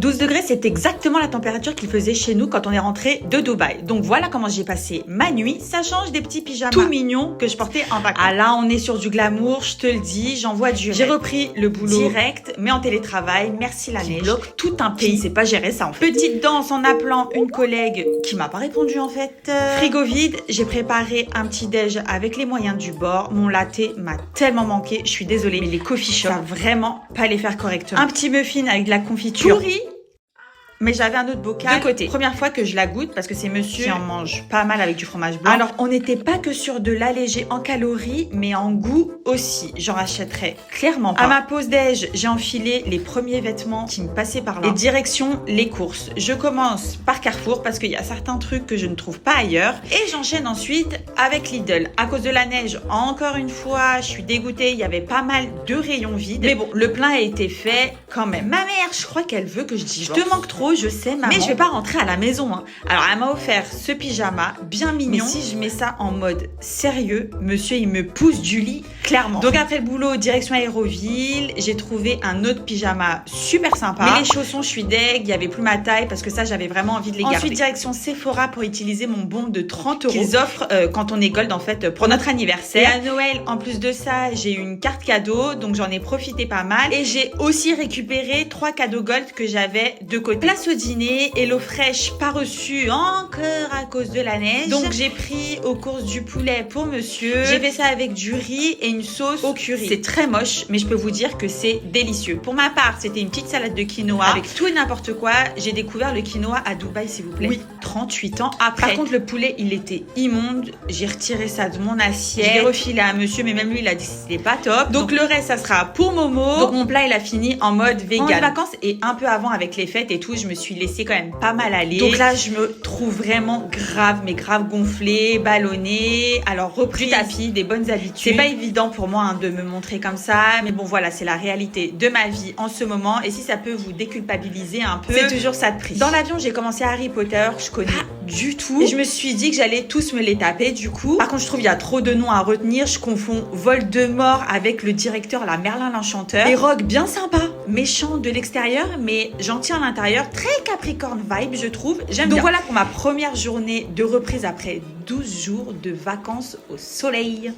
12 degrés, c'est exactement la température qu'il faisait chez nous quand on est rentré de Dubaï. Donc voilà comment j'ai passé ma nuit. Ça change des petits pyjamas tout mignons que je portais en vacances. Ah là, on est sur du glamour, je te le dis, j'envoie du rêve. J'ai repris le boulot direct, mais en télétravail. Merci la neige. Bloque tout un pays. C'est pas gérer ça en fait. Petite danse en appelant une collègue qui m'a pas répondu en fait. Frigo vide, j'ai préparé un petit déj avec les moyens du bord. Mon latte m'a tellement manqué. Je suis désolée, mais les coffee shops, ça va vraiment pas les faire correctement. Un petit muffin avec de la confiture pourrie. Mais j'avais un autre bocal de côté. Première fois que je la goûte parce que c'est monsieur qui en mange pas mal avec du fromage blanc. Alors, on n'était pas que sur de l'allégé en calories, mais en goût aussi. J'en rachèterais clairement pas. À ma pause déj, j'ai enfilé les premiers vêtements qui me passaient par là. Et direction les courses. Je commence par Carrefour parce qu'il y a certains trucs que je ne trouve pas ailleurs. Et j'enchaîne ensuite avec Lidl. À cause de la neige, encore une fois, je suis dégoûtée. Il y avait pas mal de rayons vides. Mais bon, le plein a été fait quand même. Ma mère, je crois qu'elle veut que je dise je te manque trop. Je sais, maman. Mais je vais pas rentrer à la maison. Hein. Alors, elle m'a offert ce pyjama bien mignon. Mais si je mets ça en mode sérieux, monsieur, il me pousse du lit, clairement. Donc, après le boulot, direction Aéroville, j'ai trouvé un autre pyjama super sympa. Mais les chaussons, je suis deg. Il y avait plus ma taille parce que ça, j'avais vraiment envie de les garder. Ensuite, direction Sephora pour utiliser mon bon de 30 € qu'ils offrent quand on est gold, en fait, pour notre anniversaire. Et à Noël, en plus de ça, j'ai eu une carte cadeau. Donc, j'en ai profité pas mal. Et j'ai aussi récupéré 3 cadeaux gold que j'avais de côté. Place au dîner, Hello Fresh pas reçu encore à cause de la neige. Donc j'ai pris aux courses du poulet pour monsieur. J'ai fait ça avec du riz et une sauce au curry. C'est très moche, mais je peux vous dire que c'est délicieux. Pour ma part, c'était une petite salade de quinoa avec tout et n'importe quoi. J'ai découvert le quinoa à Dubaï, s'il vous plaît. Oui, 38 ans après. Par contre, le poulet, il était immonde. J'ai retiré ça de mon assiette. Je l'ai refilé à monsieur, mais même lui, il a dit que c'était pas top. Donc le reste, ça sera pour Momo. Donc mon plat, il a fini en mode vegan. En vacances et un peu avant avec les fêtes et tout, je me suis laissée quand même pas mal aller. Donc là, je me trouve vraiment grave, mais grave gonflée, ballonnée. Alors, repris du tapis, des bonnes habitudes. C'est pas évident pour moi de me montrer comme ça. Mais bon, voilà, c'est la réalité de ma vie en ce moment. Et si ça peut vous déculpabiliser un peu, c'est toujours ça de prix. Dans l'avion, j'ai commencé Harry Potter. Je connais pas du tout. Et je me suis dit que j'allais tous me les taper, du coup. Par contre, je trouve qu'il y a trop de noms à retenir. Je confonds Voldemort avec le directeur, la Merlin l'Enchanteur. Et Rogue, bien sympa. Méchant de l'extérieur, mais gentil à l'intérieur. Très Capricorne vibe, je trouve. J'aime bien. Donc voilà pour ma première journée de reprise après 12 jours de vacances au soleil.